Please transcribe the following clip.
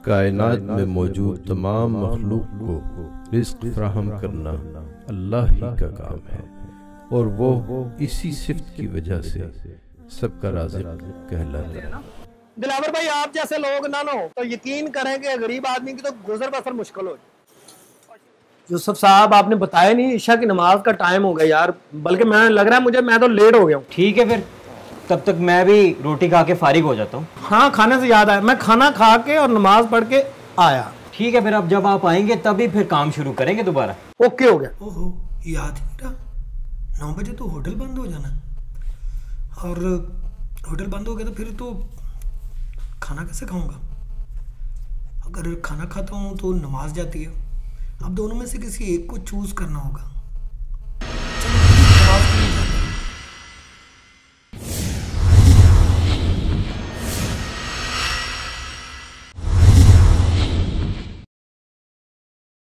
कायनात में मौजूद तमाम मखलूक को रिज़्क़ फराहम करना अल्लाह ही का काम है और वो इसी सिफ्त की वजह से सबका राज़िक़ कहलाता है। दिलावर भाई, आप जैसे लोग ना लो तो यकीन करें कि गरीब आदमी की तो गुजर बसर मुश्किल हो जाए। यूसुफ साहब, आपने बताया नहीं ईशा की नमाज का टाइम हो गया यार, बल्कि मैं लग रहा है मुझे मैं तो लेट हो गया हूँ। ठीक है फिर, तब तक मैं भी रोटी खा के फारिग हो जाता हूँ। हाँ, खाने से याद आया, मैं खाना खा के और नमाज पढ़ के आया। ठीक है फिर, अब जब आप आएंगे तभी फिर काम शुरू करेंगे दोबारा। ओके हो गया। ओहो, याद ही नहीं रहा, 9 बजे तो होटल बंद हो जाना, और होटल बंद हो गया तो फिर तो खाना कैसे खाऊंगा? अगर खाना खाता हूँ तो नमाज जाती है। अब दोनों में से किसी एक को चूज करना होगा।